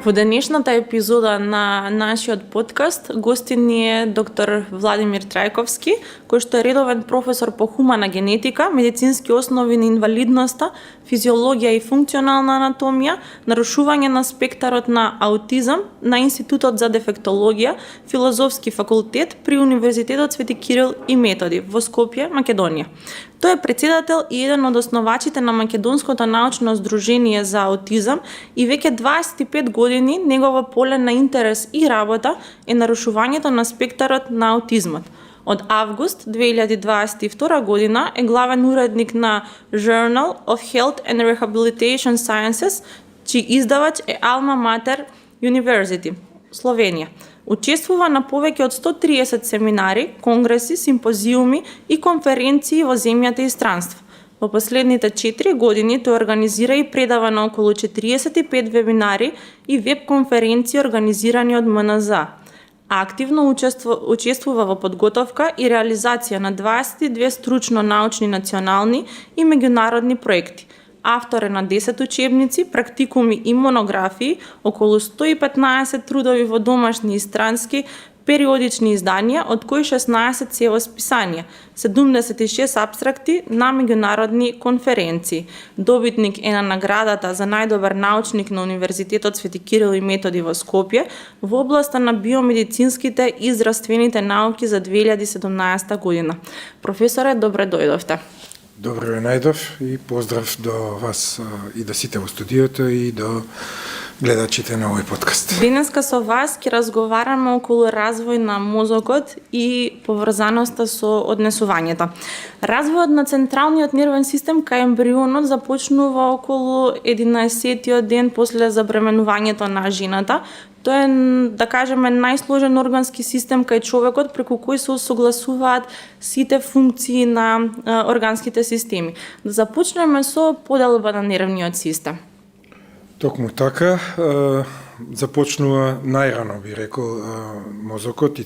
Во денешната епизода на нашиот подкаст гостин ни е доктор Владимир Трајковски, кој што е редовен професор по хумана генетика, медицински основи на инвалидноста, физиологија и функционална анатомија, нарушување на спектарот на аутизам на Институтот за дефектологија, Филозофски факултет при Универзитетот Свети Кирил и Методи во Скопје, Македонија. Тој е председател и еден од основачите на Македонското научно здружение за аутизам и веќе 25 години негова поле на интерес и работа е нарушувањето на спектарот на аутизмот. Од август 2022 година е главен уредник на Journal of Health and Rehabilitation Sciences, чиј издавач е Alma Mater University, Словенија. Учествува на повеќе од 130 семинари, конгреси, симпозиуми и конференции во земјата и странство. Во последните 4 години тој организира и предава на околу 45 вебинари и веб-конференции организирани од МНЗ. Активно учествува во подготовка и реализација на 22 стручно-научни национални и меѓународни проекти. Автор е на 10 учебници, практикуми и монографии, околу 115 трудови во домашни и странски периодични изданија, од кои 16 се во списанија, 76 апстракти на меѓународни конференции. Добитник е на наградата за најдобар научник на Универзитетот Свети Кирил и Методи во Скопје во областа на биомедицинските и здравствените науки за 2017 година. Професоре, добре дојдовте. Добре ве најдов и поздрав до вас и до сите во студиото и до гледачите на овој подкаст. Денеска со вас ќе разговараме околу развој на мозокот и поврзаноста со однесувањето. Развојот на централниот нервен систем кај ембрионот започнува околу 11-тиот ден после забременувањето на жената. Тоа е, да кажеме, најсложен органски систем кај човекот преку кој се согласуваат сите функции на органските системи. Да започнеме со поделба на нервниот систем. Токму така, започнува најрано, би рекол, мозокот и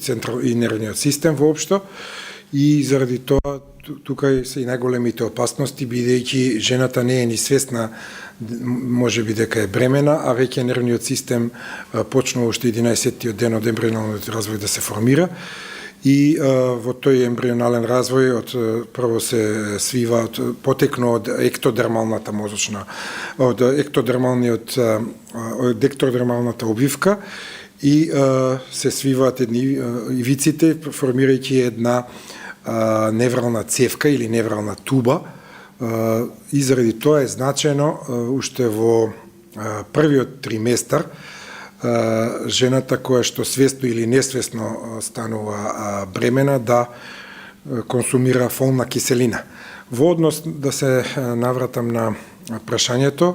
нервниот систем воопшто, и заради тоа тука се и најголемите опасности, бидејќи жената не е ни свесна, може би дека е бремена, а веќе нервниот систем почнува уште 11-тиот ден од ембрионалниот развој да се формира. И во тој ембрионален развој прво се свива потекно од ектодермалната мозочна, од ектодермалната обвивка и се свиваат едни ивиците, формирајќи една неврална цевка или неврална туба, и заради тоа е значено уште во првиот триместар жената која што свесно или несвесно станува бремена да консумира фолна киселина. Во однос да се навратам на прашањето,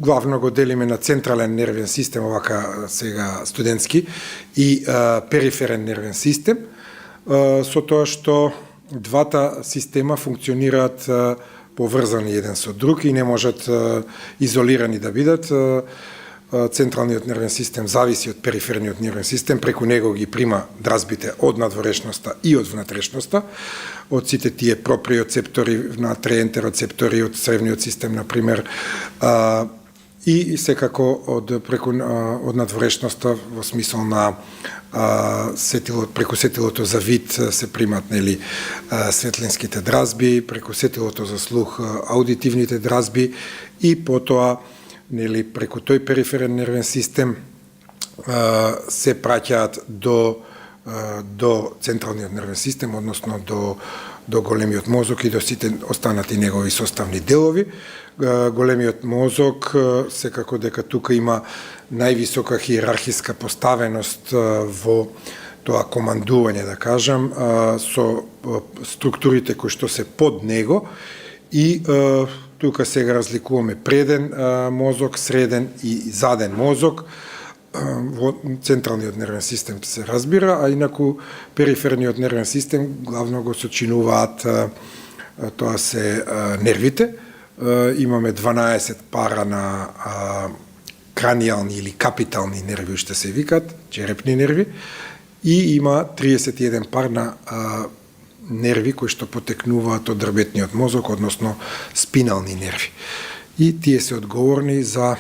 главно го делиме на централен нервен систем, овака сега студентски, и периферен нервен систем, со тоа што двата система функционираат поврзани еден со друг и не можат изолирани да бидат. Централниот нервен систем зависи од периферниот нервен систем, преку него ги прима дразбите од надворешноста и од внатрешноста, од сите тие проприоцептори, натриентероцептори од цревниот систем, например, и секако од надворешноста во смисол на преку сетилото за вид се примат светлинските дразби, преку сетилото за слух аудитивните дразби и потоа преку тој периферен нервен систем се праќаат до централниот нервен систем, односно до големиот мозок и до сите останати негови составни делови. Големиот мозок, секако дека тука има највисока хиерархиска поставеност во тоа командување, да кажам, со структурите кои што се под него и тука сега разликуваме преден мозок, среден и заден мозок. Во централниот нервен систем се разбира, а инаку периферниот нервен систем главно го сочинуваат тоа се нервите. Имаме 12 пара на краниални или капитални нерви, што се викат, черепни нерви, и има 31 пар на нерви кои што потекнуваат од дрветниот мозок, односно спинални нерви. И тие се одговорни за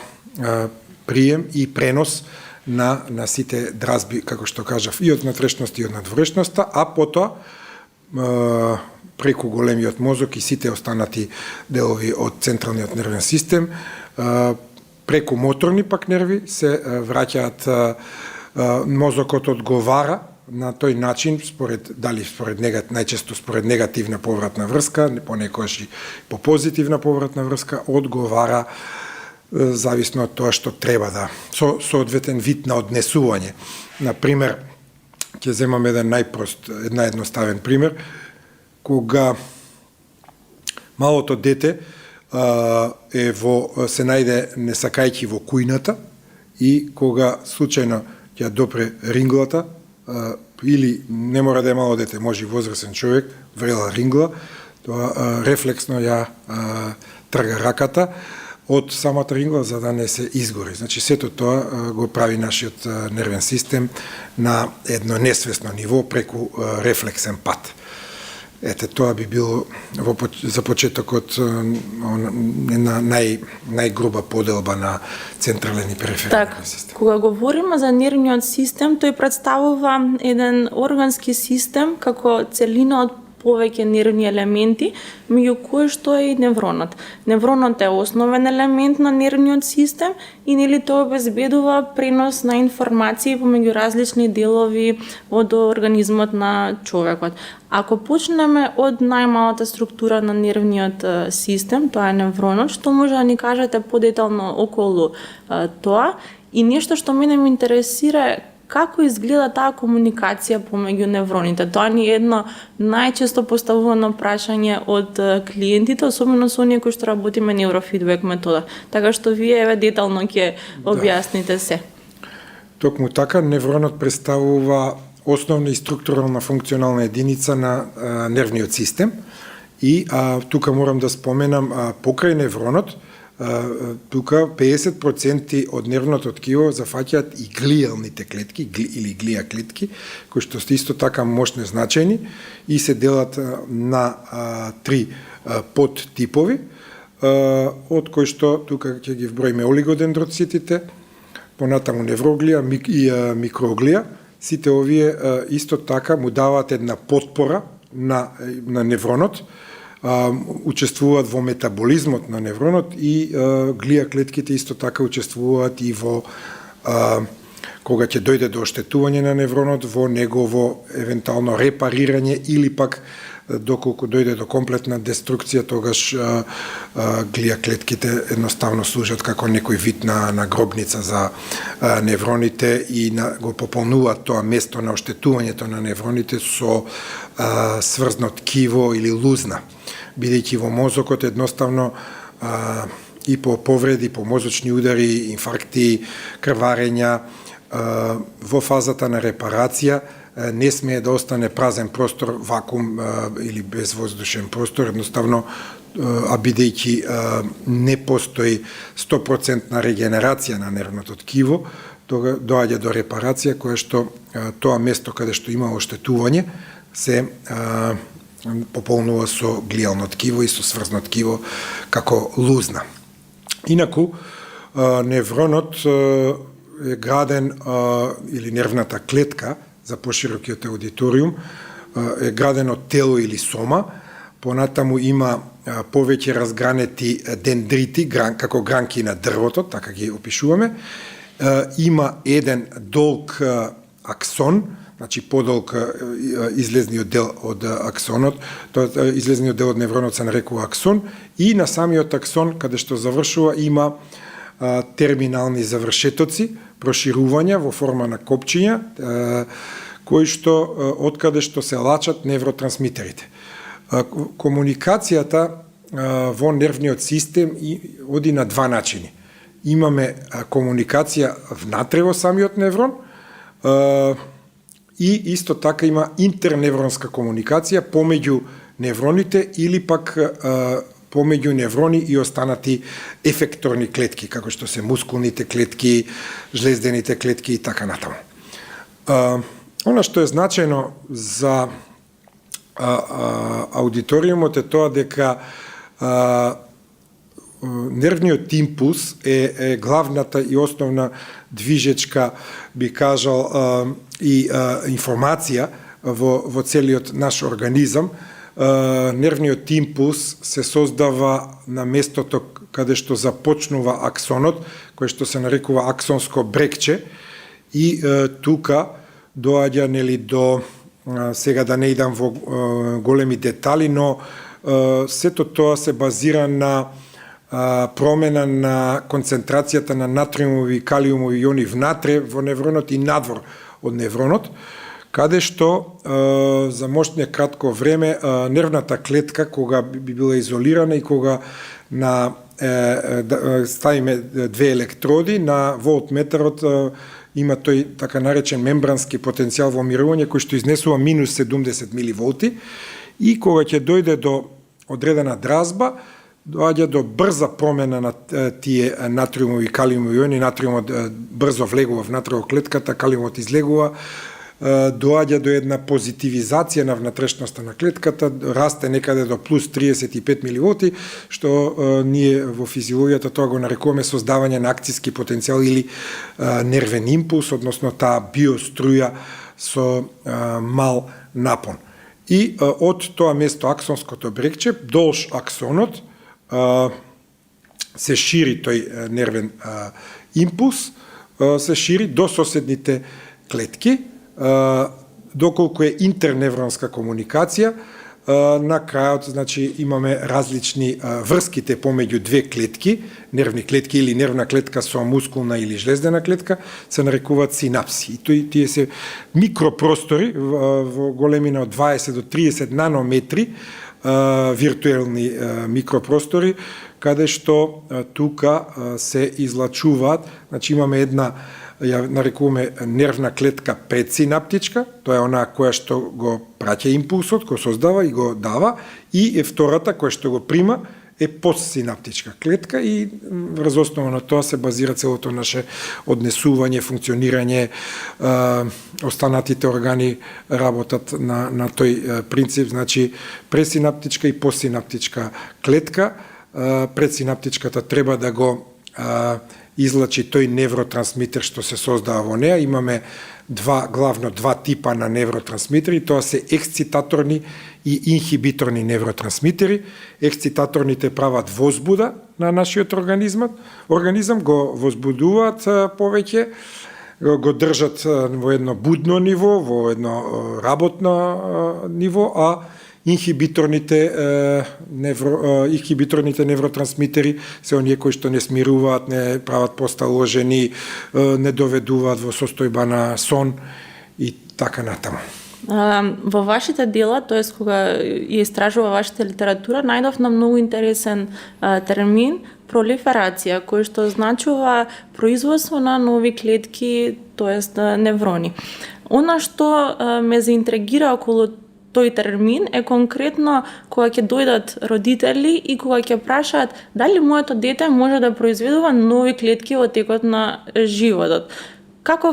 прием и пренос на сите дразби, како што кажав, и од натрешноста и од надворешноста, а потоа преку големиот мозок и сите останати делови од централниот нервен систем, преку моторни пак нерви се враќаат, мозокот одговара на тој начин, најчесто според негативна повратна врска, понекогаш и по позитивна повратна врска, одговара зависно од тоа што треба да, со соодветен вид на однесување. Например, ќе земам една едноставен пример, кога малото дете се најде несакајќи во кујната и кога случајно ќе допре ринглата, или не мора да е мало дете, може и возрасен човек, врела рингла, тоа рефлексно ја трга раката од самата рингла за да не се изгори. Значи, сето тоа го прави нашиот нервен систем на едно несвесно ниво преку рефлексен пат. Ете, тоа би било за почетокот една најгруба поделба на централен и периферен систем. Кога говориме за нервниот систем, тој представува еден органски систем како целина од повеќе нервни елементи, меѓу кои што е и невронот. Невронот е основен елемент на нервниот систем и нели тоа обезбедува пренос на информации помеѓу различни делови од организмот на човекот. Ако почнеме од најмалата структура на нервниот систем, тоа е невронот, што може да ни кажете подетално околу тоа и нешто што мене ме интересира е како изгледа таа комуникација помеѓу невроните. Тоа ни е едно најчесто поставувано прашање од клиентите, особено со оние кои што работиме неврофидбек метода. Така што вие еве детално ќе објасните се. Токму така, невронот представува основна и структурална функционална единица на нервниот систем и тука морам да споменам покрај невронот, тука 50% од нервното ткиво зафаќаат и глијалните клетки или глија клетки, кои што се исто така мощни значајни и се делат на 3 подтипови, од кои што тука ќе ги вброиме олигодендроцитите, понатаму невроглија и микроглија. Сите овие исто така му даваат една потпора на невронот, учествуваат во метаболизмот на невронот и глија клетките исто така учествуваат и во кога ќе дојде до оштетување на невронот, во негово евентуално репарирање или пак доколку дојде до комплетна деструкција, тогаш глија клетките едноставно служат како некој вид на гробница за невроните и го пополнуваат тоа место на оштетувањето на невроните со сврзно ткиво или лузна, бидејќи во мозокот едноставно и по повреди, по мозочни удари, инфаркти, крварења, во фазата на репарација не смее да остане празен простор, вакуум или безвоздушен простор, едноставно, бидејќи не постои 100% регенерација на нервното ткиво, тога доаѓа до репарација, која што тоа место каде што има оштетување се пополнува со глијално ткиво и со сврзно ткиво како лузна. Инаку, невронот е граден, или нервната клетка, за поширокиот аудиториум, е граден од тело или сома, понатаму има повеќе разгранети дендрити, како гранки на дрвото, така ги опишуваме, има еден долг аксон, значи подолг излезниот дел од аксонот, излезниот дел од невронот се нарекува аксон, и на самиот аксон, каде што завршува, има терминални завршетоци, проширувања во форма на копчиња, кои што откаде што се лачат невротрансмитерите. Комуникацијата во нервниот систем оди на два начини. Имаме комуникација внатре во самиот неврон и исто така има интерневронска комуникација помеѓу невроните или пак помеѓу неврони и останати ефекторни клетки, како што се мускулните клетки, жлездените клетки и така натаму. Она што е значајно за аудиториумот е тоа дека нервниот импулс е главната и основна движечка, би кажал, и информација во целиот наш организам. Нервниот импулс се создава на местото каде што започнува аксонот, кој што се нарекува аксонско брекче, и тука доаѓа до, сега да не идам во големи детали, но сето тоа се базира на промена на концентрацијата на натриумови и калиумови иони внатре во невронот и надвор од невронот, каде што за можне кратко време нервната клетка, кога би била изолирана и кога ставиме две електроди на волтметарот, има тој така наречен мембрански потенцијал во мирување кој што изнесува минус 70 миливолти, и кога ќе дојде до одредена дразба, доаѓа до брза промена на тие натриумови и калиумови иони. Натриумот брзо влегува внатре во клетката, калиумот излегува, доаѓа до една позитивизација на внатрешноста на клетката, расте некаде до плюс 35 миливолти, што ние во физиологијата тоа го нарекуваме создавање на акцијски потенцијал или нервен импулс, односно таа биоструја со мал напон. И од тоа место аксонското брекче, долж аксонот, се шири тој нервен импулс, се шири до соседните клетки, доколку е интерневронска комуникација. На крајот, значи, имаме различни врските помеѓу две клетки, нервни клетки или нервна клетка со мускулна или жлездена клетка, се нарекуваат синапси. И тие се микропростори во големина од 20 до 30 нанометри, виртуелни микропростори, каде што тука се излачуваат, значи имаме една, ја нарекуваме нервна клетка предсинаптичка, тоа е онаа која што го праќа импулсот, кој создава и го дава, и втората која што го прима е постсинаптичка клетка, и врз основа на тоа се базира целото наше однесување, функционирање, останатите органи работат на тој принцип, значи пресинаптичка и постсинаптичка клетка. Предсинаптичката треба да го излачи тој невротрансмитер што се создава во неа. Имаме главно два типа на невротрансмитери, тоа се ексцитаторни и инхибиторни невротрансмитери. Ексцитаторните прават возбуда на нашиот организам, го возбудуваат повеќе, го држат во едно будно ниво, во едно работно ниво, а инхибиторните невротрансмитери се оние кои што не смируваат, не прават посталожени, не доведуваат во состојба на сон и така натаму. Во вашите дела, тоест кога ја истражува вашата литература, најдов на многу интересен термин пролиферација, кој што значува производство на нови клетки, тоест неврони. Она што ме заинтригира околу тој термин е конкретно кога ќе дојдат родители и кога ќе прашаат дали моето дете може да произведува нови клетки во текот на животот. Какво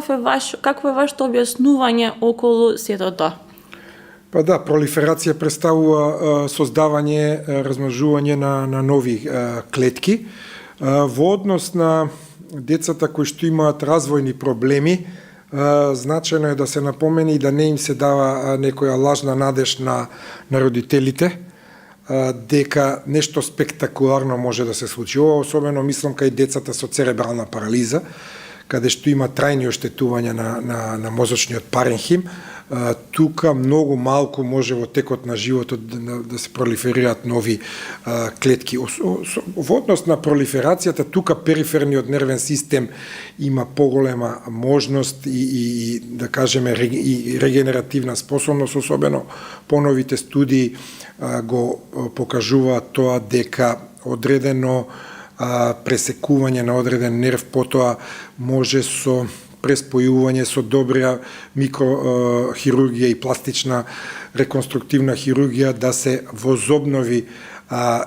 е вашето објаснување околу сето тоа? Па да, пролиферација представува создавање, размножување на нови клетки. Во однос на децата кои што имаат развојни проблеми, значено е да се напомени и да не им се дава некоја лажна надеж на родителите, дека нешто спектакуларно може да се случи. Ова особено мислам кај децата со церебрална парализа, каде што има трајни оштетувања на мозочниот паренхим. Тука многу малку може во текот на животот да се пролиферираат нови клетки. Во однос на пролиферацијата, тука периферниот нервен систем има поголема можност и да кажеме и регенеративна способност, особено поновите студии го покажуваат тоа дека одредено пресекување на одреден нерв потоа може со преспојување со добра микрохирургија и пластична реконструктивна хирургија да се возобнови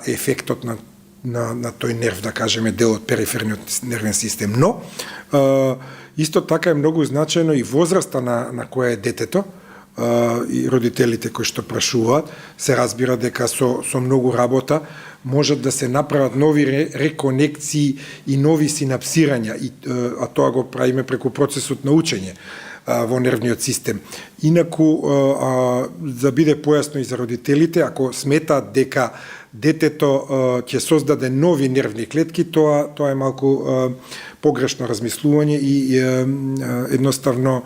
ефектот на тој нерв, да кажеме, дел од периферниот нервен систем. Но, исто така е многу значено и возраста на која е детето, и родителите кои што прашуваат, се разбира дека со многу работа можат да се направат нови реконекции и нови синапсирања, а тоа го правиме преку процесот на учење во нервниот систем. Инаку, за биде појасно и за родителите, ако сметаат дека детето ќе создаде нови нервни клетки, тоа е малку погрешно размислување и едноставно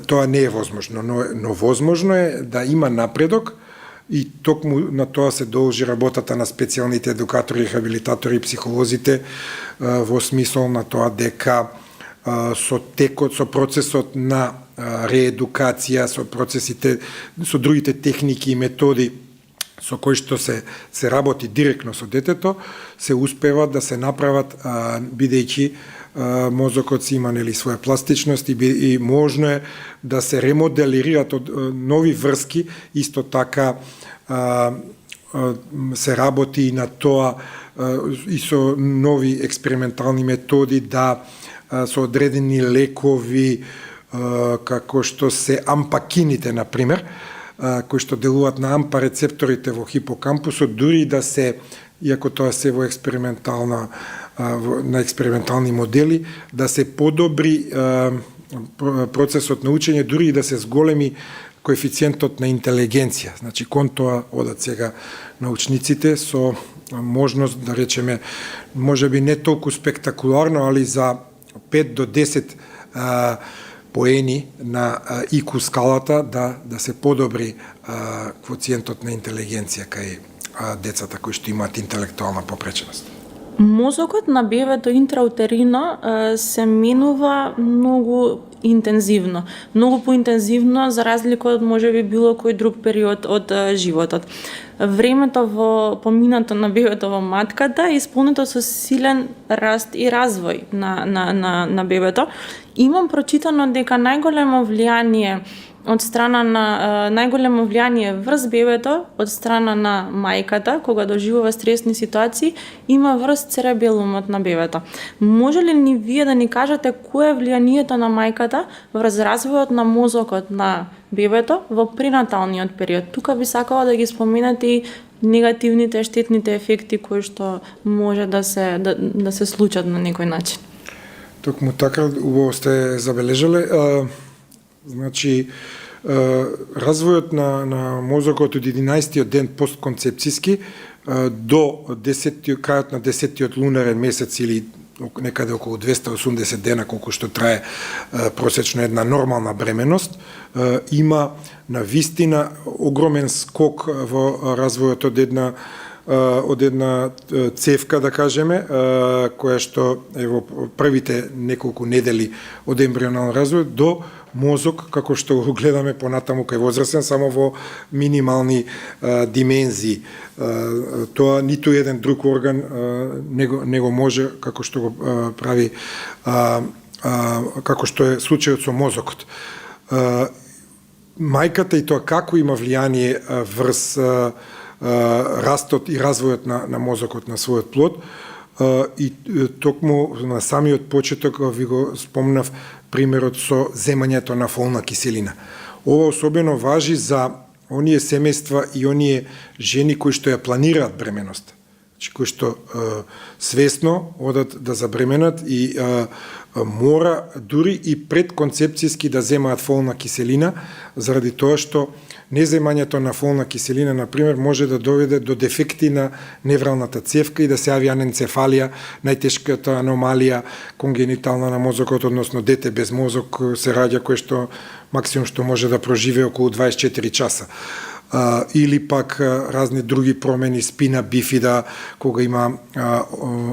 тоа не е возможно. Но возможно е да има напредок и токму на тоа се должи работата на специјалните едукатори, рехабилитатори и психолозите во смисол на тоа дека со текот, со процесот на реедукација, со процесите, со другите техники и методи со кои што се работи директно со детето, се успева да се направат, бидејќи мозокот си има своја пластичност и можно е да се ремоделираат од нови врски, исто така се работи и на тоа и со нови експериментални методи да со одредени лекови како што се ампакините, например, кои што делуваат на ампа рецепторите во хипокампусот, дури да се, иако тоа се во на експериментални модели, да се подобри процесот на учење, дури и да се зголеми коефициентот на интелигенција. Значи, кон тоа одат сега научниците со можност, да речеме, можеби не толку спектакуларно, али за 5 до 10 поени на IQ скалата да се подобри квоциентот на интелигенција кај децата кои што имаат интелектуална попреченост. Мозокот на бебето интраутерино се менува многу интензивно, многу поинтензивно за разлика од можеби било кој друг период од животот. Времето во поминато на бебето во матката е исполнето со силен раст и развој на бебето. Имам прочитано дека најголемо влијание врз бебето од страна на мајката кога доживува стресни ситуации има врз церебелумот на бебето. Може ли ни вие да ни кажете кое е влијанието на мајката врз развојот на мозокот на бебето во пренаталниот период? Тука би сакала да ги споменате и негативните, штетните ефекти кои што може да се случат на некој начин. Токму така, убаво сте забележале. Значи, развојот на мозокот од 11-тиот ден постконцепцијски до крајот на 10-тиот лунарен месец или некаде околу 280 дена, колку што трае просечно една нормална бременост, има на вистина огромен скок во развојот од една цевка, да кажеме, која што е во првите неколку недели од ембрионален развој до мозок, како што го гледаме понатаму кај возрастен, само во минимални димензии. Тоа ниту еден друг орган не го може, како што го прави, како што е случајот со мозокот. Мајката и тоа како има влијание врз растот и развојот на мозокот на својот плод, и токму на самиот почеток ви го спомнав примерот со земањето на фолна киселина. Ова особено важи за оние семејства и оние жени кои што ја планираат бременост, кои што свесно одат да забременат и мора дури и предконцепцијски да земаат фолна киселина, заради тоа што неземањето на фолна киселина, например, може да доведе до дефекти на невралната цевка и да се јави аненцефалија, најтешката аномалија конгенитална на мозокот, односно дете без мозок се раѓа, кое што максимум што може да проживее околу 24 часа. Или пак разни други промени, спина бифида, кога има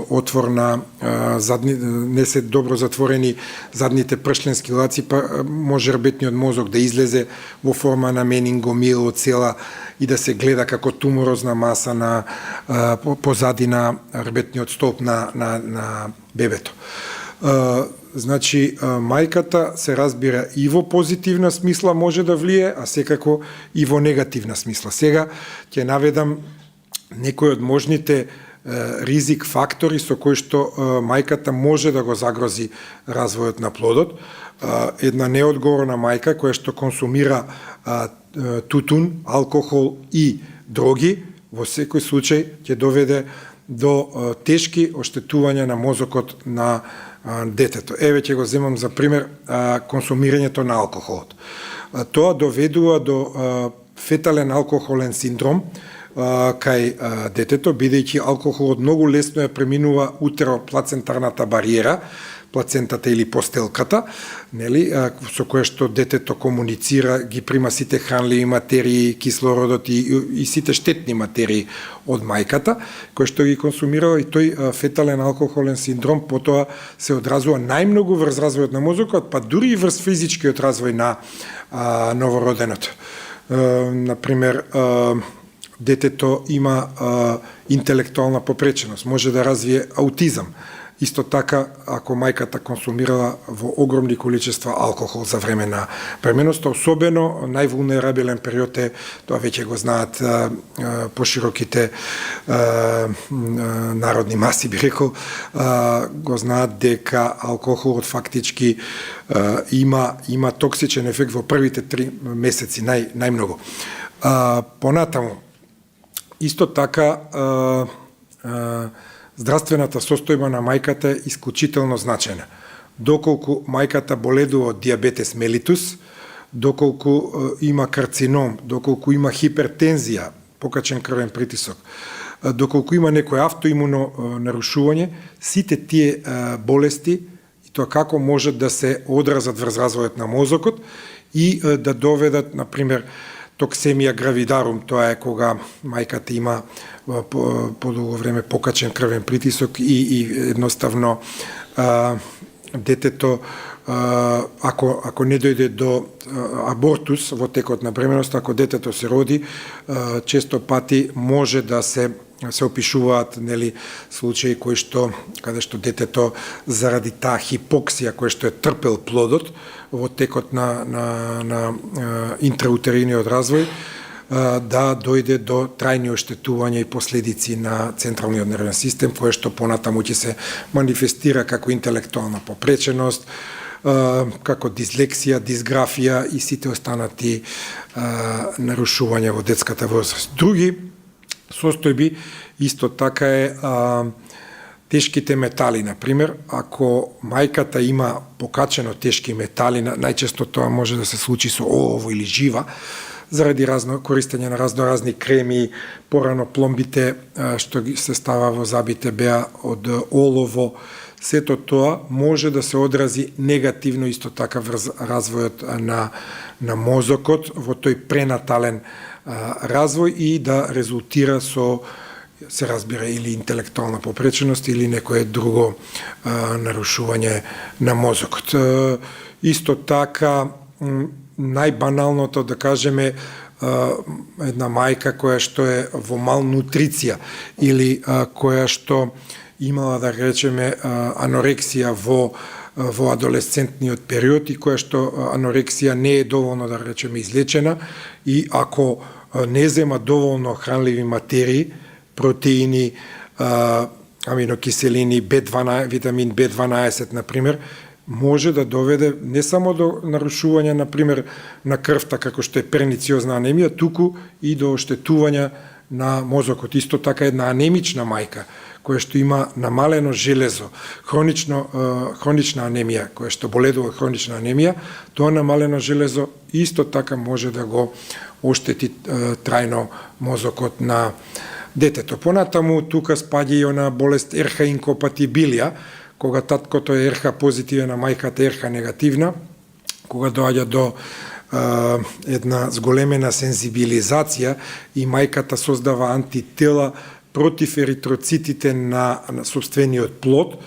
отвор на не се добро затворени задните пршленски лаци, па може рбетниот мозок да излезе во форма на менингомиелоцела и да се гледа како туморозна маса на позадина рбетниот столб на бебето. Значи, мајката се разбира и во позитивна смисла може да влие, а секако и во негативна смисла. Сега ќе наведам некои од можните ризик фактори со кои што мајката може да го загрози развојот на плодот. Една неодговорна мајка која што консумира тутун, алкохол и дроги, во секој случај ќе доведе до тешки оштетувања на мозокот на детето. Еве ќе го земам за пример консумирањето на алкохолот. Тоа доведува до фетален алкохолен синдром кај детето, бидејќи алкохолот многу лесно ја преминува утероплацентарната бариера, плацентата или постелката, нели, со која што детето комуницира, ги прима сите хранливи материи, кислородот и сите штетни материи од мајката, кој што ги консумирала, и тој фетален алкохолен синдром потоа се одразува најмногу врз развојот на мозокот, па дури и врз физичкиот развој на новороденото. Например, детето има интелектуална попреченост, може да развие аутизам. Исто така, ако мајката консумирала во огромни количества алкохол за време на бременоста, особено највулнерабилен период е, тоа веќе го знаат пошироките народни маси, би рекол, го знаат дека алкохолот фактички има токсичен ефект во првите 3 месеци, најмногу. Понатаму, исто така, здравствената состојба на мајката е исклучително значајна. Доколку мајката боледува од диабетес мелитус, доколку има карцином, доколку има хипертензија, покачен крвен притисок, доколку има некој автоимуно нарушување, сите тие болести и тоа како можат да се одразат врз развојот на мозокот и да доведат, например, токсемија гравидарум, тоа е кога мајката има подолго време покачен крвен притисок и едноставно детето, ако не дојде до абортус во текот на бременоста, ако детето се роди, често пати може да се опишуваат, нели, случаи каде што детето заради таа хипоксија која што е трпел плодот во текот на интраутериниот развој, да дојде до трајни оштетувања и последици на централниот нервен систем, кое што понатаму ќе се манифестира како интелектуална попреченост, како дислексија, дисграфија и сите останати нарушувања во детската возраст. Други состојби исто така е тешките метали, например, ако мајката има покачено тешки метали, најчесто тоа може да се случи со олово или жива, заради користење на разноразни креми, порано пломбите што се става во зъбите беа од олово, сето тоа може да се одрази негативно исто така врз развојот на мозокот во тој пренатален развој и да резултира со, се разбира, или интелектуална попреченост или некое друго нарушување на мозокот. Исто така, најбаналното, да кажеме, една мајка која што е во малнутриција или која што имала, да речеме, анорексија во адолесцентниот период и која што анорексија не е доволно, да речеме, излечена и ако не зема доволно хранливи материи, протеини, аминокиселини, витамин B12, например, може да доведе не само до нарушување, например, на крвта, како што е пернициозна анемија, туку и до оштетување на мозокот. Исто така една анемична мајка, која што има намалено железо, хронична анемија, која што боледува хронична анемија, тоа намалено железо исто така може да го оштети трајно мозокот на детето. Понатаму, тука спаѓа и она болест РХ инкомпатибилија, кога таткото е РХ позитивна, мајката е РХ негативна, кога доаѓа до една зголемена сензибилизација и мајката создава антитела против еритроцитите на собствениот плод,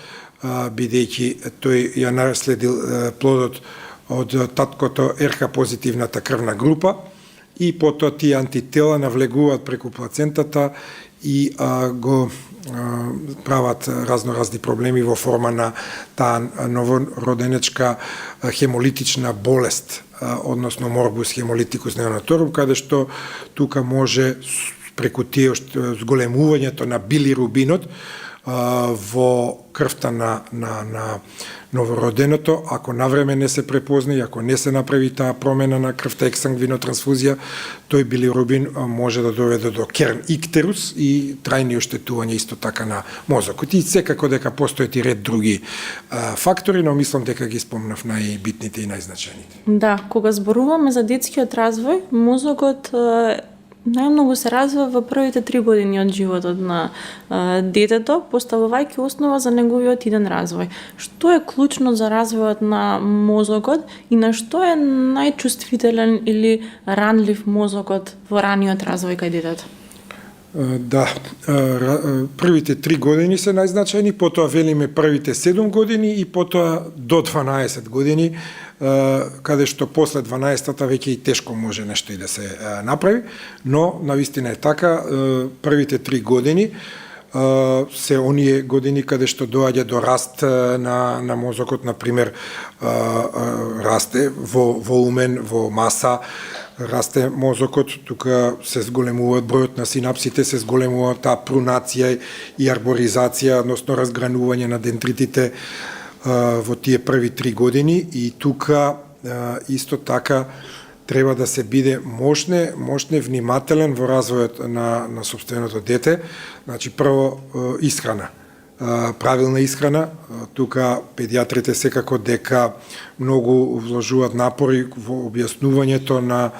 бидејќи тој ја наследил плодот од таткото РХ позитивната крвна група и потоа тие антитела навлегуваат преку плацентата и го прават разноразни проблеми во форма на таа новороденечка хемолитична болест, односно морбус хемолитикус неонаторум, каде што тука може преку тие зголемувањето на билирубинот во крвта на новороденото, ако навреме не се препозна и ако не се направи таа промена на крвта ексангвинотрансфузија, тој билирубин може да доведе до керн иктерус и трајни оштетувања исто така на мозокот. И секако дека постојат и ред други фактори, но мислам дека ги спомнав најбитните и најзначајните. Да, кога зборуваме за детскиот развој, мозокот најмногу се развива во првите 3 години од животот на детето, поставувајќи основа за неговиот иден развој. Што е клучно за развојот на мозокот и на што е најчувствителен или ранлив мозокот во раниот развој кај детето? Да, првите 3 години се најзначајни, потоа велиме првите 7 години и потоа до 12 години, каде што после 12-та веќе и тешко може нешто и да се направи, но навистина е така, првите 3 години се оние години каде што доаѓа до раст на мозокот, например, расте во волумен, во маса, расте мозокот, тука се зголемуваат бројот на синапсите, се зголемува таа прунација и арборизација, односно разгранување на дентритите во тие први 3 години и тука исто така треба да се биде мощне, внимателен во развојот на собственото дете. Значи, прво исхрана, правилна исхрана. Тука педиатрите секако дека многу вложуваат напори во објаснувањето на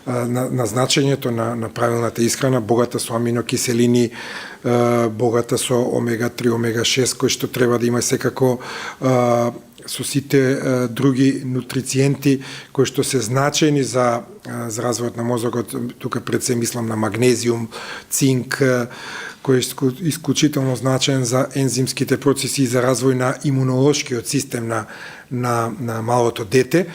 значењето на правилната исхрана, богата со аминокиселини, богата со омега-3, омега-6, кои што треба да има секако со сите други нутрициенти кои што се значајни за развојот на мозокот. Тука пред се мислам на магнезиум, цинк, кој е исклучително значаен за ензимските процеси и за развој на имунолошкиот систем на малото дете.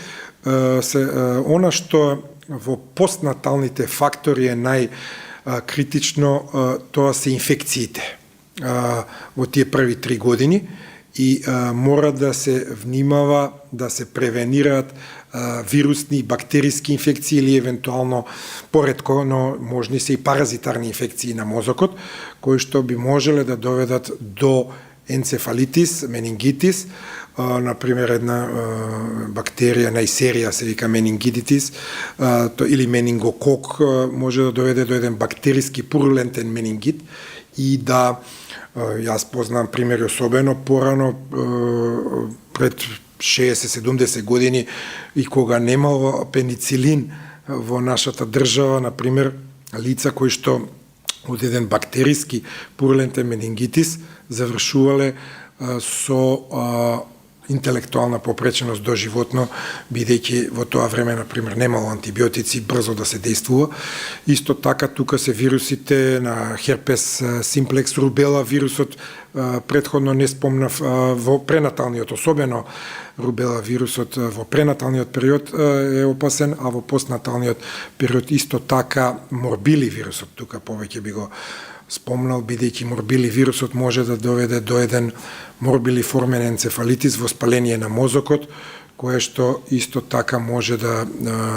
Она што во постнаталните фактори е најкритично, тоа се инфекциите во тие први 3 години и мора да се внимава да се превенираат вирусни и бактериски инфекции или евентуално поретко, но можни се и паразитарни инфекции на мозокот, кои што би можеле да доведат до енцефалитис, менингитис, например една бактерија најсерија се вика менингитис или менингокок може да доведе до еден бактериски пурулентен менингит и да јас познам примери особено порано пред 60-70 години и кога немало пеницилин во нашата држава, например, лица кои што од еден бактериски пурулентен менингитис завршувале со интелектуална попреченост до животно, бидејќи во тоа време, например, немало антибиотици, брзо да се действува. Исто така, тука се вирусите на херпес симплекс, рубела вирусот, предходно не спомнав, во пренаталниот, особено рубела вирусот во пренаталниот период е опасен, а во постнаталниот период исто така морбили вирусот, тука повеќе би го спомнал, бидејќи морбили вирусот може да доведе до еден морбилиформен енцефалитис, воспаление на мозокот, кое што исто така може да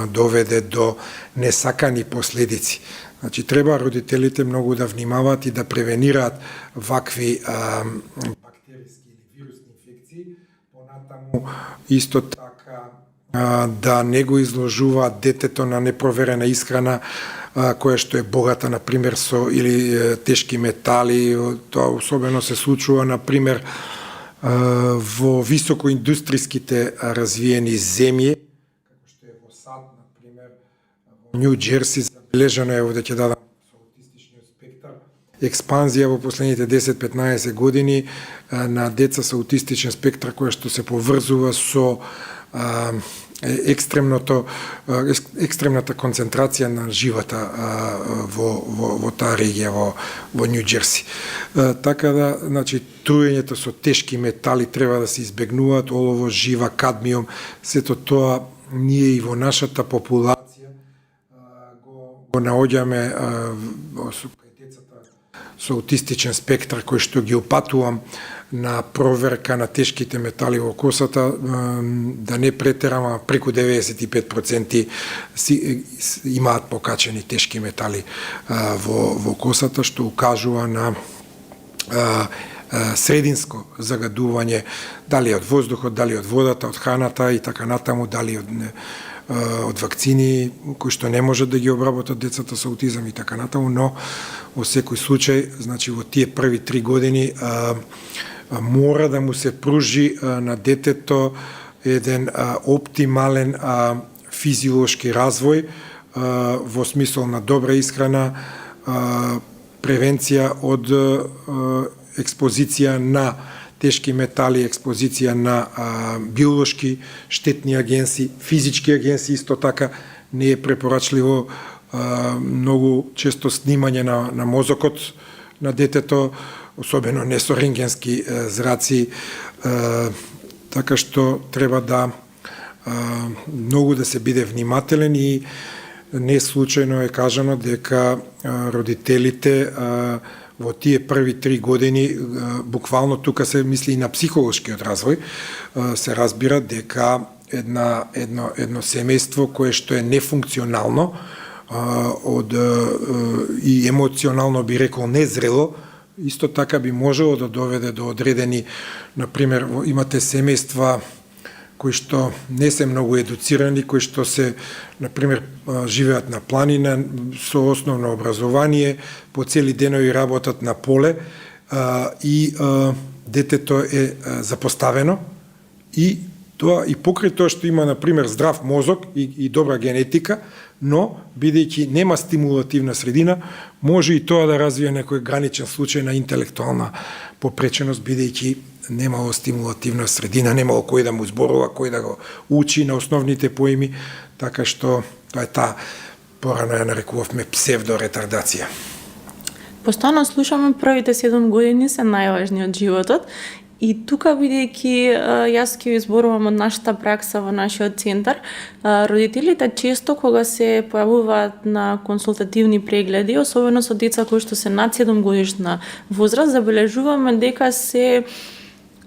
доведе до несакани последици. Значи, треба родителите многу да внимаваат и да превенираат вакви бактериски или вирусни инфекции, понатаму исто така да не го изложуваат детето на непроверена исхрана, која што е богата, например, со или тешки метали. Тоа особено се случува, например, во високоиндустриските развиени земји, како што е во САД, например, во Нью Џерси, забележано е овде ќе дадам со аутистичниот спектар, експанзија во последните 10-15 години на деца со аутистичен спектар, која што се поврзува со екстремната концентрација на живата во таа регија, во Нью Џерси. Така да, значи, труењето со тешки метали треба да се избегнуваат, олово, жива, кадмиум, сето тоа ние и во нашата популација го наоѓаме кај децата со аутистичен спектар кој што ги опатувам на проверка на тешките метали во косата, да не претерам, преку 95% имаат покачени тешки метали во косата, што укажува на срединско загадување, дали од воздухот, дали од водата, од храната и така натаму, дали од вакцини кои што не може да ги обработат децата со аутизам и така натаму, но во секој случај, значи во тие први 3 години мора да му се пружи на детето еден оптимален физиолошки развој во смисол на добра исхрана, превенција од експозиција на тешки метали, експозиција на биолошки штетни агенси, физички агенси, исто така не е препорачливо многу често снимање на мозокот на детето, особено не со рентгенски зраци, така што треба да многу да се биде внимателен и не случајно е кажано дека родителите во тие први 3 години, буквално тука се мисли и на психолошкиот развој, се разбира дека едно семејство кое што е нефункционално и емоционално би рекол незрело, исто така би можело да доведе до одредени, например, имате семејства кои што не се многу едуцирани, кои што се, например, живеат на планина со основно образование, по цели денови работат на поле и детето е запоставено и тоа и покрај тоа што има, например, здрав мозок и добра генетика, но бидејќи нема стимулативна средина, може и тоа да развие некој граничен случај на интелектуална попреченост, бидејќи немало стимулативна средина, немало кој да му зборува, кој да го учи на основните поими, така што тоа е таа, порано ја нарекувавме псевдоретардација. Постојано слушаме првите 7 години се најважни од животот и тука, бидејќи јас ќе изборувам од нашата пракса во нашиот центар, родителите често кога се појавуваат на консултативни прегледи, особено со деца кои што се над 7 годишна возраст, забележуваме дека се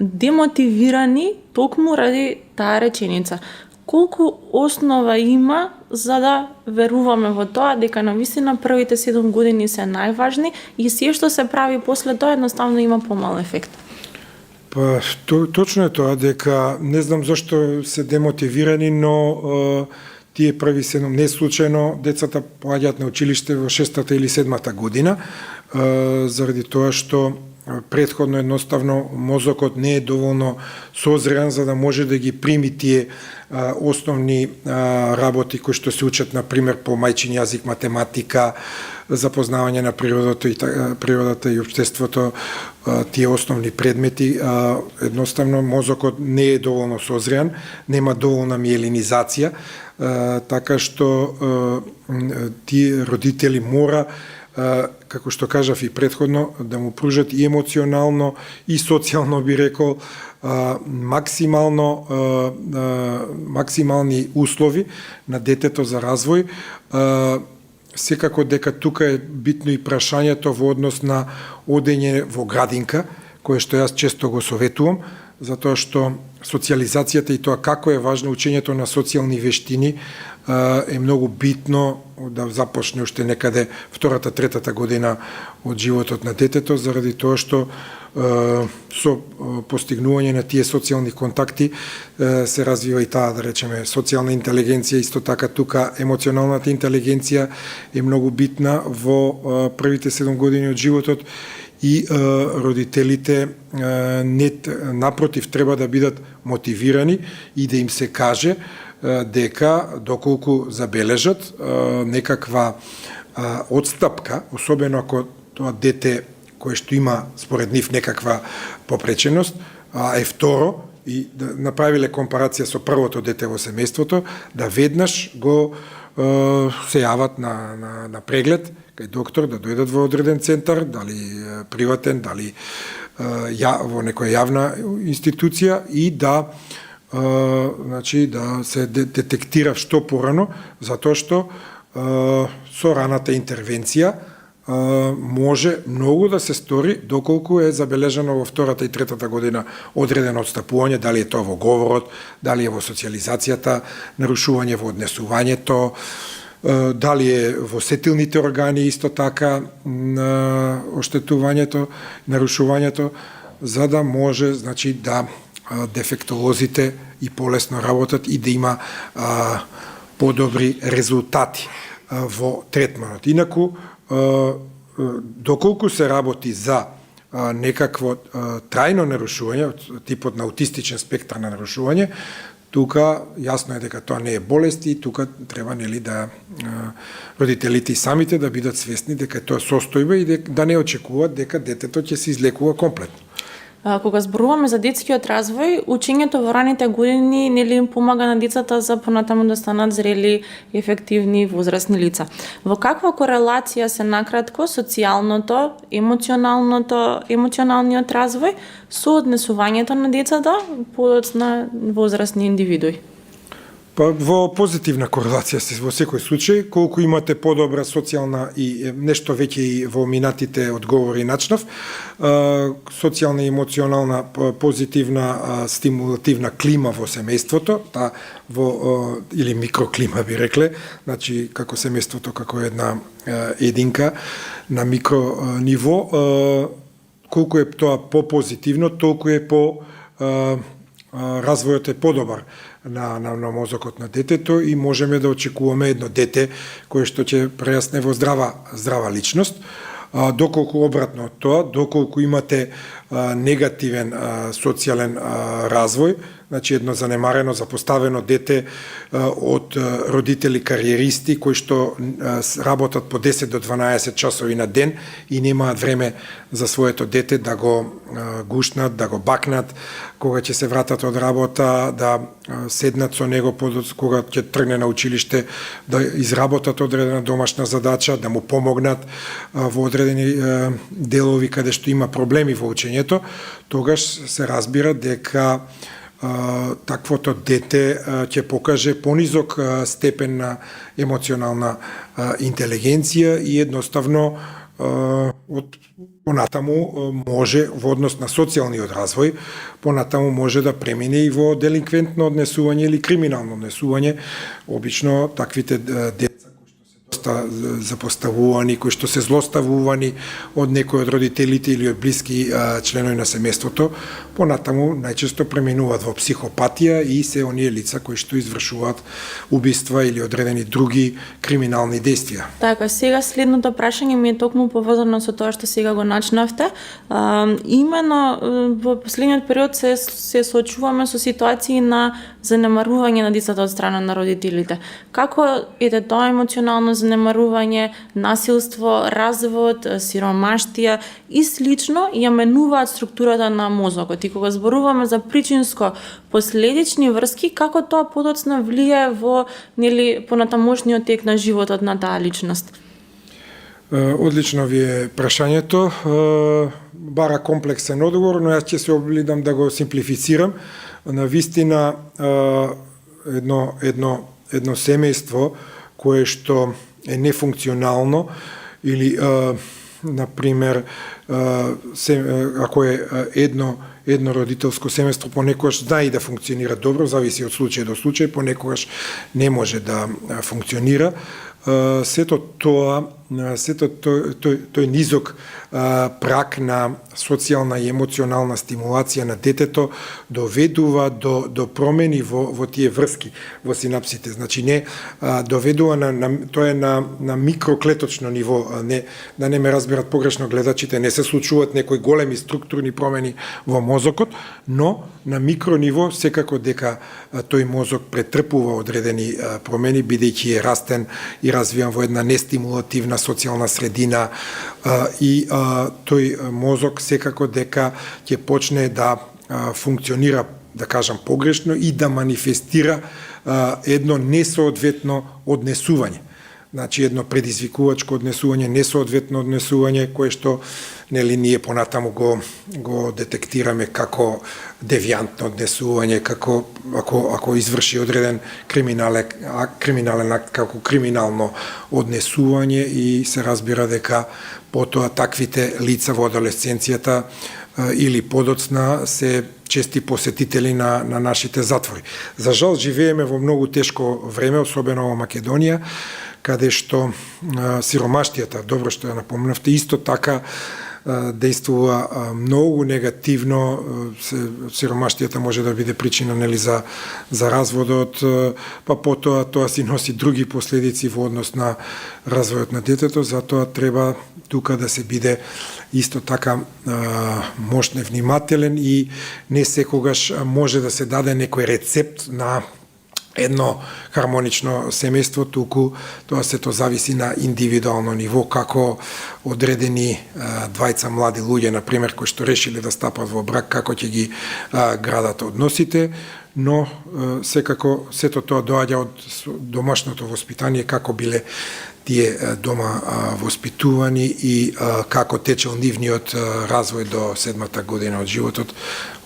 демотивирани токму ради таа реченица. Колку основа има за да веруваме во тоа дека навистина првите 7 години се најважни и се што се прави после тоа едноставно има помал ефект? Па, точно е тоа, дека не знам зашто се демотивирани, но тие први 7, не случајно децата поаѓаат на училиште во 6-та или 7-та година, заради тоа што претходно едноставно мозокот не е доволно созрен за да може да ги прими тие основни работи кои што се учат, например, по мајчин јазик, математика, запознавање на природата и општеството, тие основни предмети, едноставно мозокот не е доволно созрен, нема доволна миелинизација, така што тие родители мора, како што кажав и претходно, да му пружат и емоционално и социјално, би рекол, максимални услови на детето за развој. Секако дека тука е битно и прашањето во однос на одење во градинка, кое што јас често го советувам, затоа што социјализацијата и тоа како е важно учењето на социјални вештини е многу битно да започне уште некаде 2-3 година од животот на детето, заради тоа што со постигнување на тие социјални контакти се развива и таа, да речеме, социјална интелигенција, исто така тука емоционалната интелигенција е многу битна во првите 7 години од животот и родителите напротив треба да бидат мотивирани и да им се каже дека доколку забележат некаква одстапка, особено ако тоа дете кое што има според нив некаква попреченост, е второ, и да направиле компарација со првото дете во семејството, да веднаш го се јават на преглед кај доктор, да дојдат во одреден центар, дали приватен, дали во некоја јавна институција и да значи да се детектира што порано, затоа што со раната интервенција може многу да се стори доколку е забележано во втората и третата година одредено отстапување, дали е тоа во говорот, дали е во социјализацијата, нарушување во однесувањето, дали е во сетилните органи исто така оштетувањето, нарушувањето, за да може, значи, да дефектолозите и полесно работат и да има подобри резултати во третманот. Инаку, доколку се работи за некакво трајно нарушување, типот на аутистичен спектар на нарушување, тука јасно е дека тоа не е болест и тука треба, нели, да родителите и самите да бидат свесни дека тоа состојба и да не очекуваат дека детето ќе се излекува комплетно. Кога зборуваме за детскиот развој, учењето во раните години нели им помага на децата за понатаму да станат зрели, ефективни возрастни лица. Во каква корелација се накратко социјалното, емоционалниот развој со однесувањето на децата подоцна возрастни индивидуи? Па во позитивна корелација се во секој случај, колку имате подобра социјална и нешто веќе и во минатите одговори начнав, социјална и емоционална позитивна стимулативна клима во семејството, во или микроклима би рекле, значи како семејството како една единка на микро ниво, колку е тоа попозитивно, толку е по развојот е подобар на мозокот на детето и можеме да очекуваме едно дете кое што ќе прерасне во здрава личност. Доколку обратно од тоа, доколку имате негативен социјален развој, значи едно занемарено, запоставено дете од родители кариеристи кои што работат по 10 до 12 часови на ден и немаат време за своето дете да го гушнат, да го бакнат, кога ќе се вратат од работа, да седнат со него кога ќе тргне на училиште, да изработат одредена домашна задача, да му помогнат во одредени делови каде што има проблеми во учењето, тогаш се разбира дека таквото дете ќе покаже понизок степен на емоционална интелигенција и едноставно понатаму може во однос на социјалниот развој, понатаму може да премине и во делинквентно однесување или криминално однесување. Обично таквите деца запоставувани, кои што се злоставувани од некој од родителите или од блиски членови на семејството, понатаму најчесто преминуваат во психопатија и се оние лица кои што извршуваат убиства или одредени други криминални действија. Така, сега следното прашање ми е токму поврзано со тоа што сега го начнавте. Имено во последниот период се соочуваме со ситуации на занемарување на децата од страна на родителите. Како е тоа емоционално занемарување, насилство, развод, сиромаштија и слично ја менуваат структурата на мозокот. И кога зборуваме за причинско-последични врски, како тоа подоцна влијае во понатамошниот тек на животот на таа личност? Одлично ви е прашањето. Бара комплексен одговор, но јас ќе се обидам да го симплифицирам. На вистина едно семејство кое што е нефункционално или например ако е едно родителско семејство, понекогаш знае и да функционира добро, зависи од случај до случај, понекогаш не може да функционира. Сето тој низок прак на социјална и емоционална стимулација на детето доведува до промени во тие врски во синапсите. Значи не доведува тоа е на микроклеточно ниво, да не ме разберат погрешно гледачите, не се случуваат некои големи структурни промени во мозокот, но на микро ниво секако дека тој мозок претрпува одредени промени бидејќи е растен и развијан во една нестимулативна социјална средина и тој мозок секако дека ќе почне да функционира, да кажам, погрешно и да манифестира едно несоодветно однесување. значи едно предизвикувачко однесување, несоодветно однесување, кое што нели ние понатаму го детектираме како девијантно однесување, како ако изврши одреден криминален акт како криминално однесување и се разбира дека потоа таквите лица во адолесценцијата или подоцна се чести посетители на нашите затвори. За жал живееме во многу тешко време, особено во Македонија, каде што сиромаштијата, добро што ја напомнавте, исто така действува многу негативно. Сиромаштијата може да биде причина нели за разводот, па потоа тоа си носи други последици во однос на развојот на детето, затоа треба тука да се биде исто така мощно внимателен и не секогаш може да се даде некој рецепт на едно хармонично семејство, туку тоа сето зависи на индивидуално ниво, како одредени двајца млади луѓе, например, кои што решиле да стапат во брак, како ќе ги градат односите, но секако сето тоа доаѓа од домашното воспитание, како биле тие дома воспитувани и како течел нивниот развој до 7-та година од животот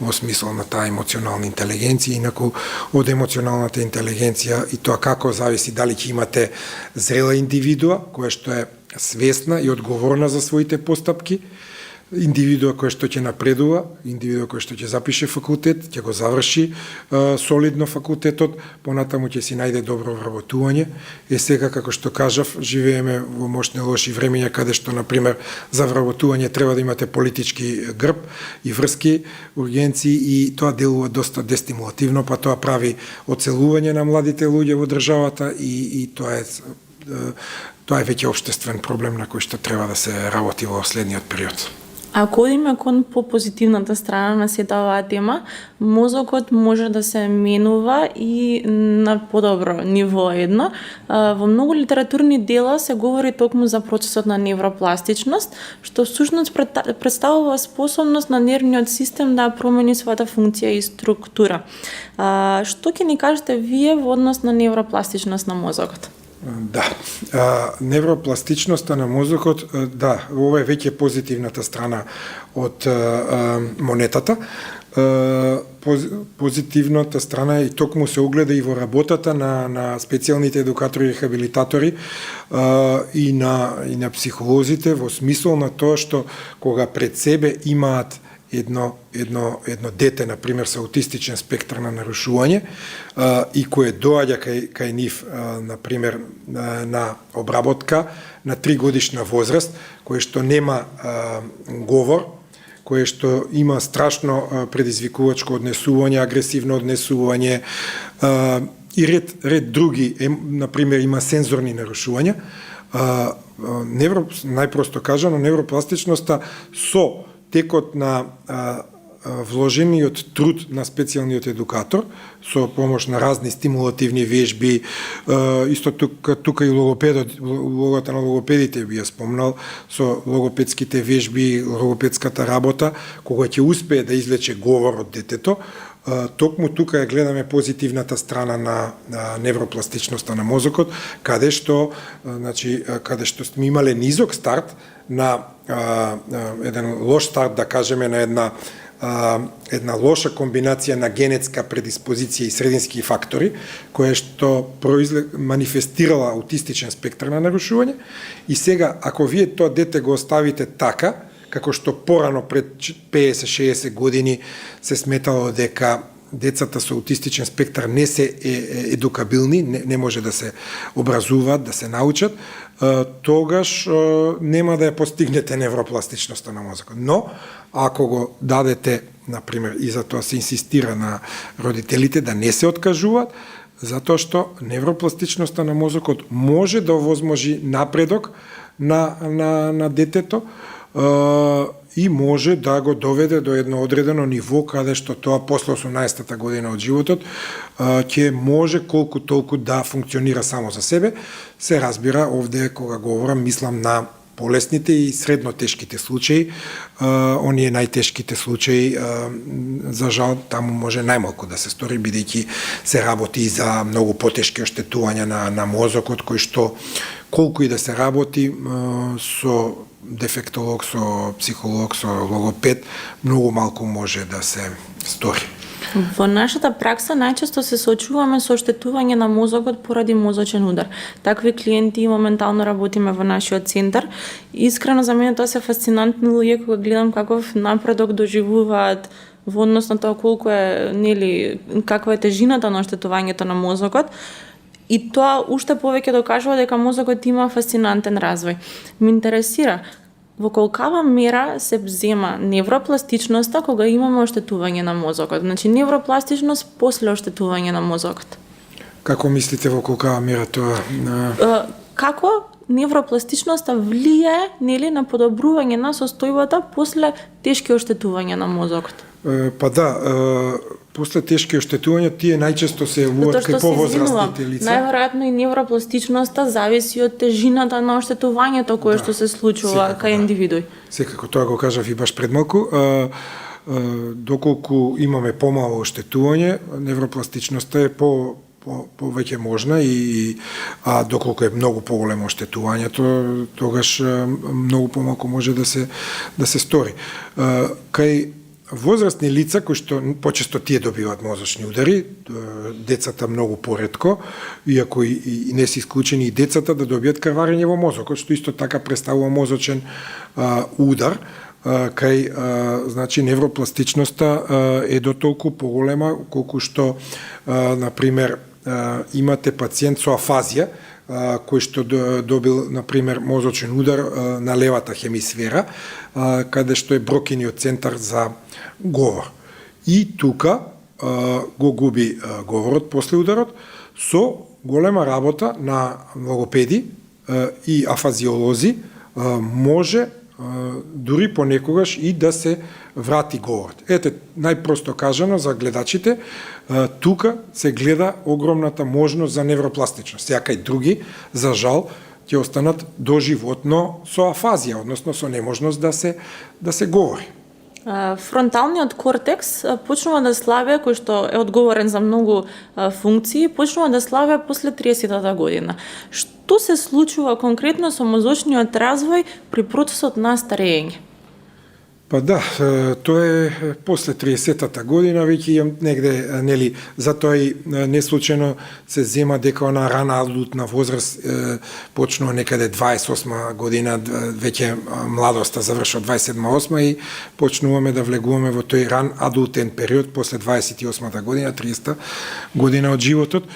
во смисол на таа емоционална интелигенција. Инаку од емоционалната интелигенција и тоа како зависи дали ќе имате зрела индивидуа која што е свесна и одговорна за своите постапки, индивидуа кој што ќе напредува, индивидуа кој што ќе запише факултет, ќе го заврши солидно факултетот, понатаму ќе си најде добро вработување. Сега, како што кажав, живееме во мощни лоши времења, каде што, например, за вработување треба да имате политички грб и врски, ургенции, и тоа делува доста дестимулативно, па тоа прави оцелување на младите луѓе во државата и тоа е веќе општествен проблем на кој што треба да се работи во следниот период. Ако одиме кон по позитивната страна на сета оваа тема, мозокот може да се менува и на подобро ниво едно. Во многу литературни дела се говори токму за процесот на невропластичност, што всушност представува способност на нервниот систем да промени својата функција и структура. Што ќе ни кажете вие во однос на невропластичност на мозокот? Да, невропластичноста на мозокот, да, ова е веќе позитивната страна од монетата. Позитивната страна и токму се огледа и во работата на специјалните едукатори и рехабилитатори и на психолозите, во смисол на тоа што кога пред себе имаат едно дете, например, со аутистичен спектар на нарушување и кое доаѓа кај нив, например, на обработка на 3 годишна возраст, кое што нема говор, кое што има страшно предизвикувачко однесување, агресивно однесување и ред други, например, има сензорни нарушувања. Најпросто кажано, невропластичноста со текот на вложениот труд на специјалниот едукатор, со помош на разни стимулативни вежби, исто тука и улогата на логопедите би ја спомнал, со логопедските вежби, логопедската работа, кога ќе успее да извлече говор од детето, токму тука ја гледаме позитивната страна на невропластичноста на мозокот, каде што сме имале низок старт на еден лош старт, да кажеме, на една лоша комбинација на генетска предиспозиција и средински фактори, која што манифестирала аутистичен спектар на нарушување. И сега, ако вие тоа дете го оставите така, како што порано пред 50-60 години се сметало дека децата со аутистичен спектар не се едукабилни, не може да се образуваат, да се научат, тогаш нема да ја постигнете невропластичноста на мозокот. Но, ако го дадете, например, и за тоа се инсистира на родителите да не се откажуваат, затоа што невропластичноста на мозокот може да овозможи напредок на детето, и може да го доведе до едно одредено ниво каде што тоа после 18-та година од животот ќе може колку толку да функционира само за себе. Се разбира, овде кога говорам, мислам на полесните и средно тешките случаи. Оние најтешките случаи, за жал, таму може најмалку да се стори, бидејќи се работи за многу потешки оштетувања на мозокот, кои што колку и да се работи со дефектолог, со психолог, со логопед, многу малку може да се стори. Во нашата пракса најчесто се соочуваме со оштетување на мозокот поради мозочен удар. Такви клиенти моментално работиме во нашиот центар. Искрено за мене тоа се фасцинантни луѓе кога гледам каков напредок доживуваат во однос на тоа колку е, нели, каква е тежината на оштетувањето на мозокот. И тоа уште повеќе докажува дека мозокот има фасцинантен развој. Ме интересира во колкава мера се взема невропластичноста кога имаме оштетување на мозокот? Значи, невропластичност после оштетување на мозокот. Како мислите во колкава мера тоа? Како невропластичноста влијае, нели, на подобрување на состојбата после тешки оштетувања на мозокот? Па да, после тешки оштетувања тие најчесто се јавуваат кај повозрастните лица. Најверојатно и невропластичноста зависи од тежината на оштетувањето кое што се случува кај индивидуи. Секако тоа го кажав и баш пред малку. Доколку имаме помало оштетување, невропластичноста е повеќе можна а доколку е многу поголемо оштетувањето, тогаш многу помалку може да се стори. Кај возрастни лица кои што почесто тие добиваат мозочни удари, децата многу поретко, иако и не се исклучени и децата да добијат крварење во мозокот, што исто така представува мозочен удар, кај значи невропластичноста е дотолку поголема колку што на пример имате пациент со афазија кој што добил на пример мозочен удар на левата хемисфера, каде што е брокиниот центар за говор. И тука го губи говорот после ударот со голема работа на логопеди и афазиолози може дури понекогаш и да се врати говорот. Ете, најпросто кажано за гледачите, тука се гледа огромната можност за невропластичност. Сеака и други, за жал, ќе останат доживотно со афазија, односно со неможност да се говори. Фронталниот кортекс почнува да слабе, кој што е одговорен за многу функции, почнува да слабе после 30-та година. Што се случува конкретно со мозочниот развој при процесот на старење? Па да, тоа е после 30-та година, веќе имам негде, нели, затоа и неслучено се зема дека она рана адултна возраст почнува некаде 28 година, веќе младоста завршува 27-8 и почнуваме да влегуваме во тој ран адултен период после 28-та година, 30-та година од животот,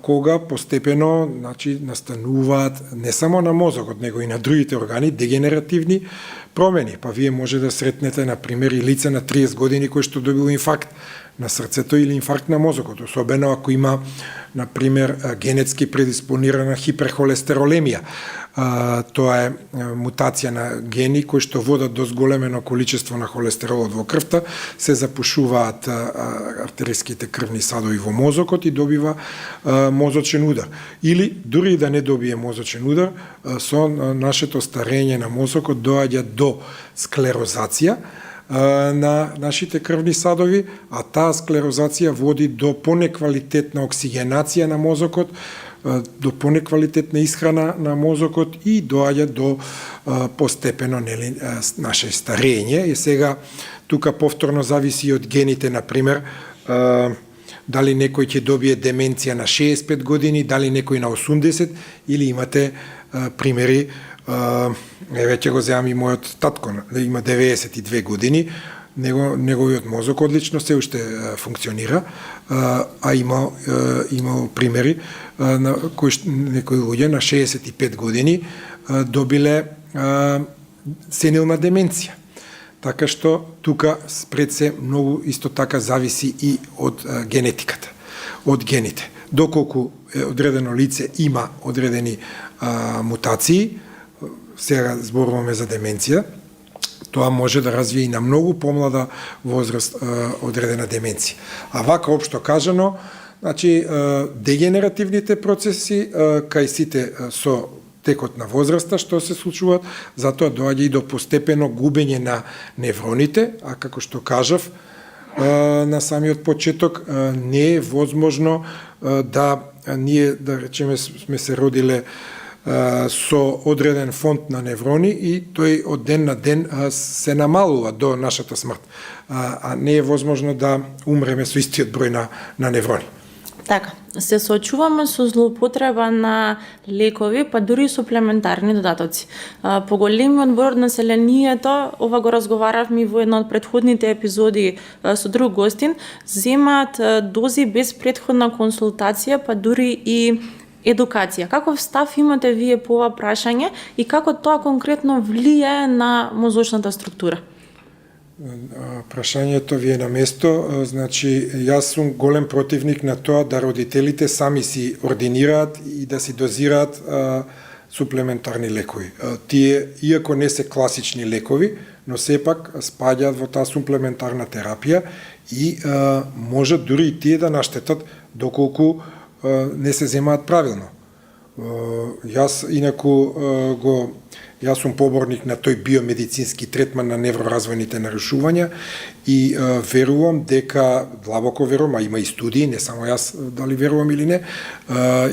кога постепено, значи, настануваат не само на мозокот, него и на другите органи дегенеративни промени. Па вие може да сретнете, на пример, и лице на 30 години кој што добил инфаркт на срцето или инфаркт на мозокот, особено ако има, на пример, генетски предиспонирана хиперхолестеролемија. Тоа е мутација на гени кои што водат до зголемено количество на холестеролот во крвта, се запушуваат артериските крвни садови во мозокот и добива мозочен удар. Или дури да не добие мозочен удар, со нашето старење на мозокот доаѓа до склерозација на нашите крвни садови, а таа склерозација води до понеквалитетна оксигенација на мозокот, до понеквалитетна исхрана на мозокот и доаѓа до постепено, нели, наше старење. И сега тука повторно зависи од гените, на пример, дали некој ќе добие деменција на 65 години, дали некој на 80, или имате примери, веќе го земам и мојот татко, има 92 години, неговиот мозок одлично се уште функционира, а имал примери на некои луѓе на 65 години добиле сенилна деменција. Така што тука пред се многу исто така зависи и од генетиката, од гените. Доколку одредено лице има одредени мутации, сега зборуваме за деменција, тоа може да развие и на многу помлада возраст одредена деменција. А вака општо кажано, значи дегенеративните процеси кај сите со текот на возраста што се случуваат, затоа доаѓа и до постепено губење на невроните, а како што кажав на самиот почеток, не е возможно да ние, да речеме, сме се родиле со одреден фонд на неврони и тој од ден на ден се намалува до нашата смрт. А не е возможно да умреме со истиот број на неврони. Така, се соочуваме со злоупотреба на лекови, па дури и суплементарни додатоци. Поголемиот број од населението, ова го разговаравме во една од претходните епизоди со друг гостин, земаат дози без претходна консултација, па дури и едукација. Каков став имате вие по ова прашање и како тоа конкретно влијае на мозочната структура? Прашањето ви е на место. Значи, јас сум голем противник на тоа да родителите сами си ординираат и да си дозираат суплементарни лекови. Тие, иако не се класични лекови, но сепак спаѓаат во таа суплементарна терапија и можат дури и тие да наштетат доколку не се земаат правилно. Јас инаку Јас сум поборник на тој биомедицински третман на невроразвојните нарушувања и верувам дека, длабоко верувам, а има и студии, не само јас дали верувам или не,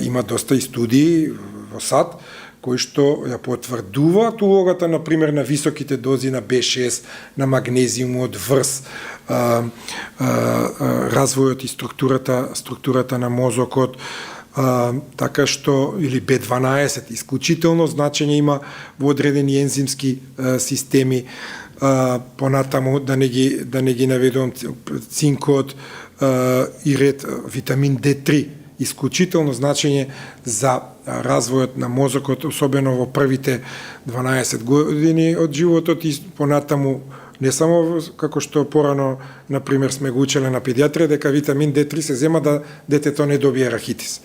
има доста и студии во САД, кои што ја потврдуваат улогата, например, на високите дози на B6, на магнезиумот, врз, развојот и структурата на мозокот, така што, или B12, исклучително значење има во одредени ензимски системи, понатаму да не ги наведувам цинкот и ред витамин D3, исклучително значење за развојот на мозокот, особено во првите 12 години од животот и понатаму не само како што порано, например, сме го учеле на педиатрија, дека витамин D3 се зема да детето не добие рахитис.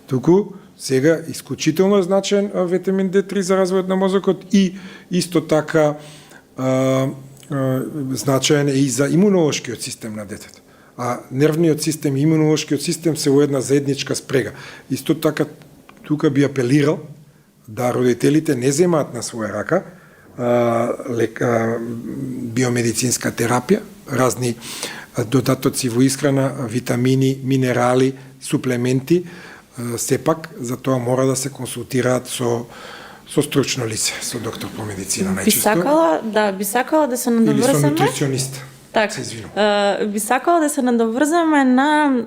Туку, сега, исклучително е значен витамин D3 за развојот на мозокот и исто така значаен е и за имунолошкиот систем на детето. А нервниот систем и имунолошкиот систем се во една заедничка спрега. Исто така, тука би апелирал да родителите не земаат на своја рака биомедицинска терапија, разни додатоци во исхрана, витамини, минерали, суплементи, сепак за тоа мора да се консултираат со стручно лице, со доктор по медицина најчесто. Би сакала да се надоврземе. Или со нутриционист. Така, би сакала да се надоврземе на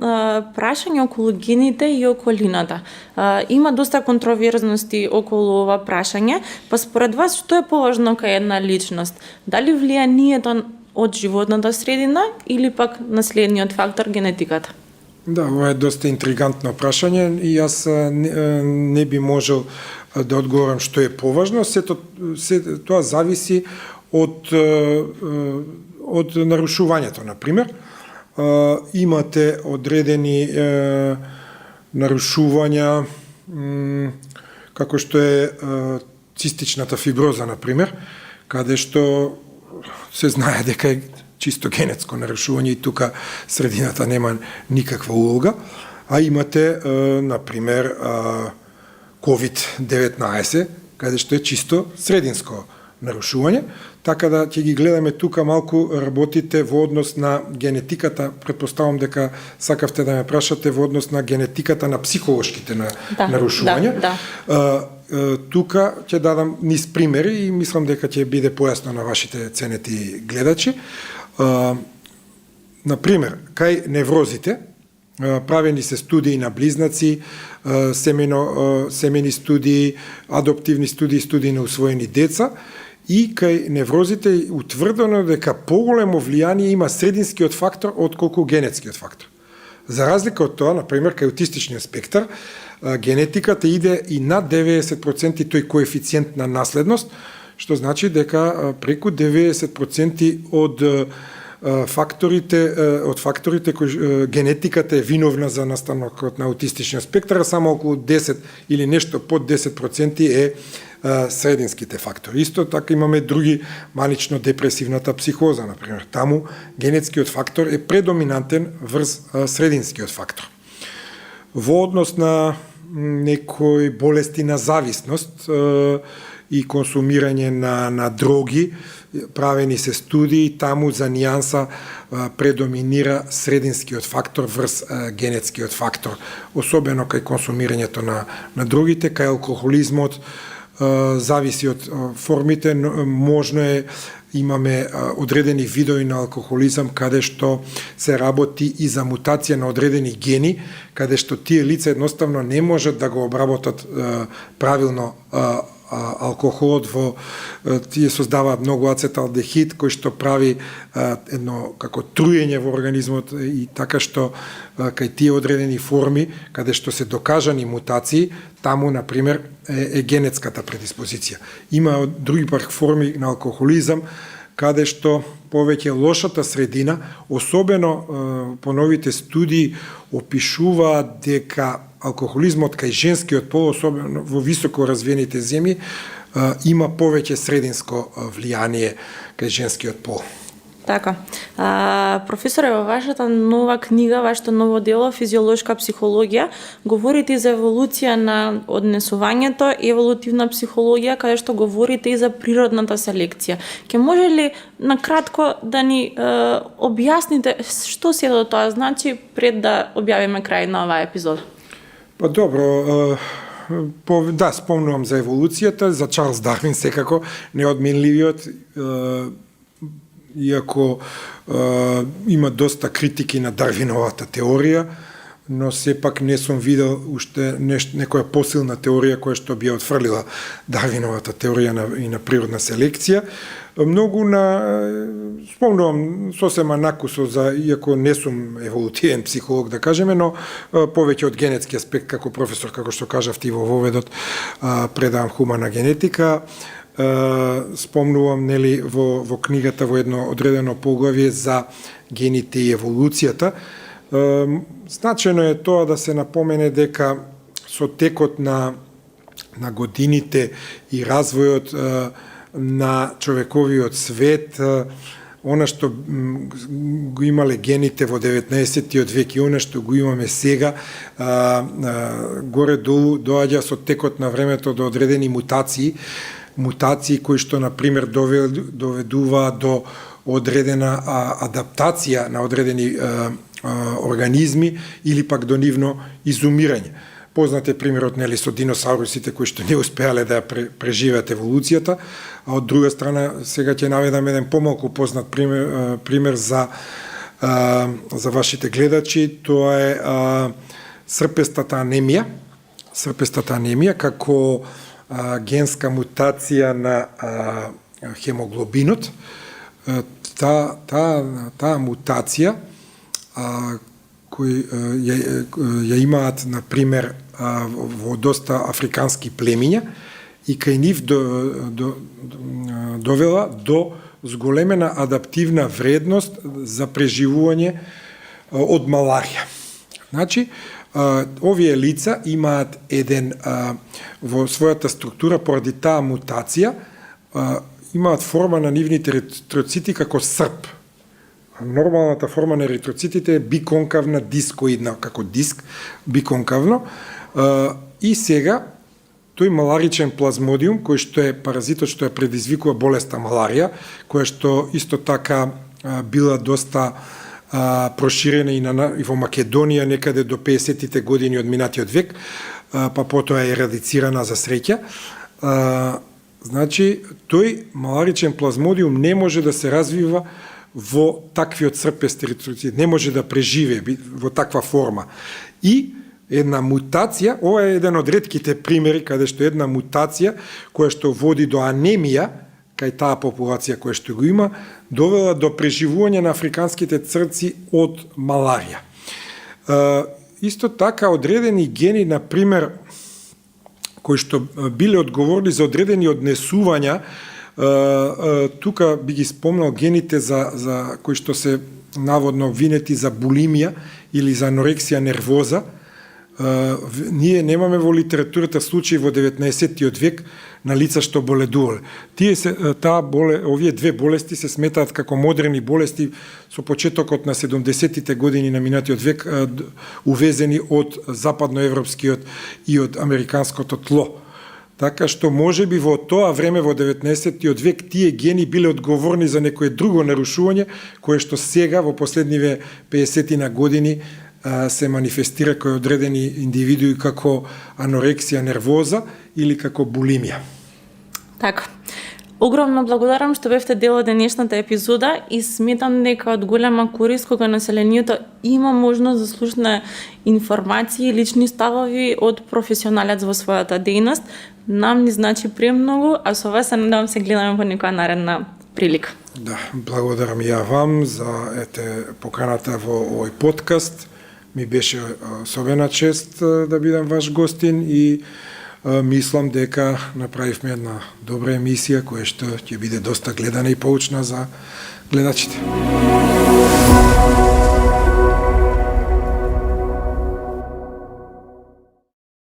прашање околу гените и околината. Има доста контроверзности околу ова прашање, па според вас што е поважно кај една личност? Дали влијанието од животната средина или пак наследниот фактор генетиката? Да, ова е доста интригантно прашање и јас не би можел да одговорам што е поважно. Тоа зависи од нарушувањето, например. Имате одредени нарушувања како што е цистичната фиброза, например, каде што се знае дека е чисто генетско нарушување и тука средината нема никаква улога, а имате, например, COVID-19, каде што е чисто срединско нарушување, така да ќе ги гледаме тука малку работите во однос на генетиката, предпоставам дека сакавте да ме прашате во однос на генетиката на психолошките нарушувања. Тука ќе дадам низ примери и мислам дека ќе биде појасно на вашите ценети гледачи. Например, кај неврозите правени се студии на близнаци, семени студии, адоптивни студии, студии на усвоени деца, и кај неврозите е утврдено дека поголемо влијание има срединскиот фактор отколку генетскиот фактор. За разлика од тоа, например, кај аутистичниот спектар, генетиката иде и над 90% тој коефициент на наследност, што значи дека преку 90% од факторите кои генетиката е виновна за настанокот на аутистичниот спектар, само околу 10 или нешто под 10% е срединските фактори. Исто така имаме други, манично депресивната психоза, например. Таму генетскиот фактор е предоминантен врз срединскиот фактор. Во однос на некои болести на зависност, и консумирање на дроги. Правени се студии, таму за нијанса предоминира срединскиот фактор врз генетскиот фактор, особено кај консумирањето на дрогите, кај алкохолизмот зависи од формите, можно е имаме одредени видови на алкохолизам каде што се работи и за мутација на одредени гени, каде што тие лица едноставно не можат да го обработат правилно алкохолот тие создаваат многу ацеталдехид кој што прави едно како труење во организмот и така што кај тие одредени форми каде што се докажани мутации, таму на пример е генетската предиспозиција. Има други пак форми на алкохолизам каде што повеќе лошата средина, особено по новите студии опишуваат дека алкохолизмот кај женскиот пол, особено во високо развиените земји, има повеќе срединско влијание кај женскиот пол. Така. Професоре, во вашата нова книга, вашето ново дело Физиолошка психологија, говорите и за еволуција на однесувањето и еволутивна психологија, каде што говорите и за природната селекција. Ке може ли накратко да ни објасните што се до тоа значи пред да објавиме крај на оваа епизода? Па добро, да, спомнувам за еволуцијата, за Чарлс Дарвин секако, неодменливиот, иако има доста критики на Дарвиновата теорија, но сепак не сум видел уште некоја посилна теорија која што би отфрлила Дарвиновата теорија и на природна селекција. Многу спомнувам сосема накусо за, иако не сум еволутивен психолог да кажеме, но повеќе од генетски аспект како професор, како што кажавте и во воведот, предавам хумана генетика. Спомнувам нели во книгата во едно одредено поглавје за гените и еволуцијата. Значено е тоа да се напомене дека со текот на годините и развојот на човековиот свет, она што го имале гените во 19-тиот век и она што го имаме сега, горе-долу доаѓа со текот на времето до одредени мутации кои што, например, доведува до одредена адаптација на одредени организми или пак до нивно изумирање. Познат е примерот нели со диносаурусите кои што не успеале да преживеат еволуцијата, а од друга страна сега ќе наведам еден помалку познат пример за вашите гледачи, тоа е српестата анемија. Српестата анемија како генска мутација на хемоглобинот. Таа мутација кои ја имаат, например, во доста африкански племиња и кај нив довела до зголемена адаптивна вредност за преживување од маларија. Значи, овие лица имаат еден во својата структура поради таа мутација имаат форма на нивните еритроцити како срп. Нормалната форма на еритроцитите е биконкавна дискоидна, како диск, биконкавно. И сега тој маларичен плазмодиум, кој што е паразитот што ја предизвикува болеста маларија, која што исто така била доста проширена и во Македонија некаде до 50-тите години од минатиот век, па потоа е ерадицирана за среќа. Значи, тој маларичен плазмодиум не може да се развива во таквиот српест еритроцит, не може да преживее во таква форма. И една мутација, ова е еден од ретките примери каде што една мутација која што води до анемија кај таа популација која што го има, довела до преживување на африканските црци од маларија. Исто така одредени гени, например, кои што биле одговорни за одредени однесувања, тука би ги спомнал гените за кои што се наводно обвинети за булимија или за анорексија нервоза. Ние немаме во литературата случаи во 19-тиот век на лица што боледувале. Овие две болести се сметаат како модерни болести со почетокот на 70-тите години на минатиот век, увезени од западноевропскиот и од американското тло. така што можеби во тоа време во 19-тиот век тие гени биле одговорни за некое друго нарушување кое што сега во последниве 50 години се манифестира кој одредени индивидуи како анорексија нервоза или како булимија. Така. Огромно благодарам што бевте дел од денешната епизода и сметам дека од голема корист кога населението има можност да слушне информации и лични ставови од професионалец во својата дејност. Нам ни значи премногу, а со вас се надевам се гледаме во некоја наредна прилика. Да, благодарам ја вам за поканата во овој подкаст. Ми беше особена чест да бидам ваш гостин и мислам дека направивме една добра емисија која што ќе биде доста гледана и поучна за гледачите.